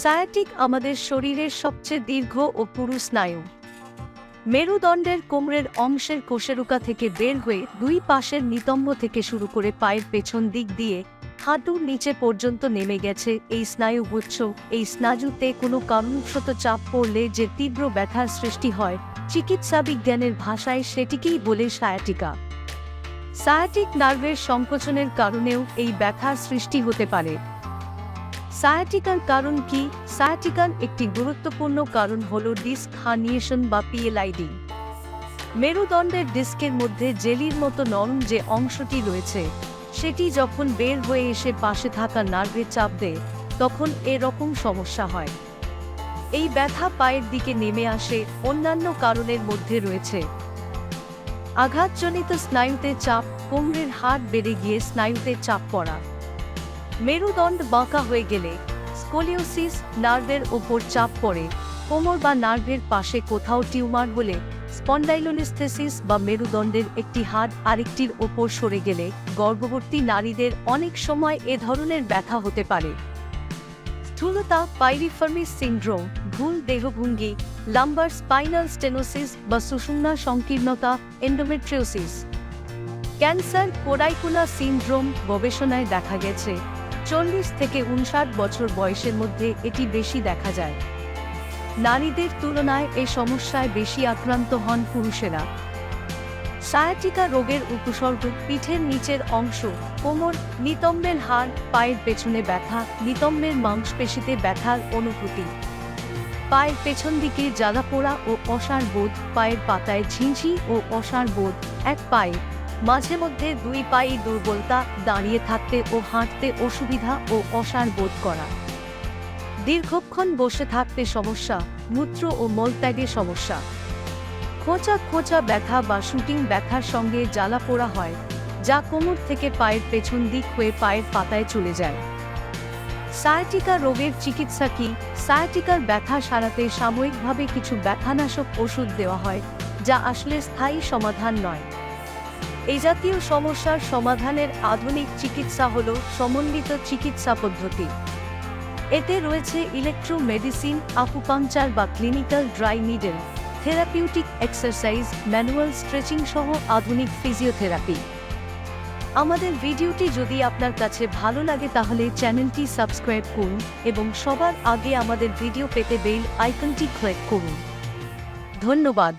Sciatic আমাদের শরীরের সবচেয়ে দীর্ঘ ও পুরু স্নায়ু। মেরুদণ্ডের কোমরের অংশের কোষেরুকা থেকে বের হয়ে দুই পাশের নিতম্ব থেকে শুরু করে পায়ের পেছন দিক দিয়ে হাঁটুর নিচে পর্যন্ত নেমে গেছে এই স্নায়ুগুচ্ছ। এই স্নায়ুতে কোনো কারণবশত চাপ পড়লে যে তীব্র ব্যথার সৃষ্টি হয়, চিকিৎসা বিজ্ঞানের ভাষায় সেটিকেই বলে সায়াটিকা। সায়াটিক নার্ভের সংকোচনের কারণেও এই ব্যথার সৃষ্টি হতে পারে। সায়াটিকার কারণ কি? সায়াটিকার একটি গুরুত্বপূর্ণ কারণ হল ডিস্ক হার্নিয়েশন বা পিএলআইডি। মেরুদণ্ডের ডিস্কের মধ্যে জেলির মতো নরম যে অংশটি রয়েছে, সেটি যখন বের হয়ে এসে পাশে থাকা নার্ভে চাপ দেয়, তখন এরকম সমস্যা হয়। এই ব্যথা পায়ের দিকে নেমে আসে অন্যান্য কারণের মধ্যে রয়েছে আঘাতজনিত স্নায়ুতে চাপ, কোমরের হাড় বেড়ে গিয়ে স্নায়ুতে চাপ পড়া, মেরুদণ্ড বাঁকা হয়ে গেলে স্কোলিওসিস, নার্ভের ওপর চাপ পড়ে, কোমর বা নার্ভের পাশে কোথাও টিউমার হলে, স্পন্ডাইলোলিস্থেসিস বা মেরুদণ্ডের একটি হাড় আরেকটির ওপর সরে গেলে, গর্ভবতী নারীদের অনেক সময় এ ধরনের ব্যথা হতে পারে। স্থূলতা, পাইরিফর্মি সিন্ড্রোম, ভুল দেহভঙ্গি, লাম্বার স্পাইনাল স্টেনোসিস বা সুষুম্না সংকীর্ণতা, এন্ডোমেট্রিওসিস, ক্যান্সার, কোরাইকুলা সিন্ড্রোম। গবেষণায় দেখা গেছে 40 থেকে 59 বছর বয়সের মধ্যে এটি বেশি দেখা যায়। নারীদের তুলনায় এই সমস্যায় বেশি আক্রান্ত হন পুরুষেরা। সায়াটিকা রোগের উপসর্গ: পিঠের নিচের অংশ, কোমর, নিতম্বের হাড়, পায়ের পেছনে ব্যথা, নিতম্বের মাংসপেশিতে ব্যথার অনুভূতি, পায়ের পেছন দিকে জ্বালা পোড়া ও অসাড় বোধ, পায়ের পাতায় ঝিঁঝি ও অসাড় বোধ, এক পায়ে, মাঝে মধ্যে দুই পায়ে দুর্বলতা, দাঁড়িয়ে থাকতে ও হাঁটতে অসুবিধা ও অসাড় বোধ করা, দীর্ঘক্ষণ বসে থাকতে সমস্যা, মূত্র ও মলত্যাগে সমস্যা, খোঁচা খোঁচা ব্যথা বা শুটিং ব্যথার সঙ্গে জ্বালা পোড়া হয়, যা কোমর থেকে পায়ের পেছন দিক হয়ে পায়ের পাতায় চলে যায়। সায়াটিকা রোগের চিকিৎসা কি? সায়াটিকার ব্যথা সারাতে সাময়িকভাবে কিছু ব্যথানাশক ওষুধ দেওয়া হয়, যা আসলে স্থায়ী সমাধান নয়। এই জাতীয় সমস্যার সমাধানের আধুনিক চিকিৎসা হল সমন্বিত চিকিৎসা পদ্ধতি। এতে রয়েছে ইলেকট্রোমেডিসিন, আকুপাংচার বা clinical dry needle, therapeutic exercise, manual stretching সহ আধুনিক ফিজিওথেরাপি। আমাদের ভিডিওটি যদি আপনার কাছে ভালো লাগে তাহলে চ্যানেলটি সাবস্ক্রাইব করুন এবং সবার আগে আমাদের ভিডিও পেতে বেল আইকনটি ক্লিক করুন। ধন্যবাদ।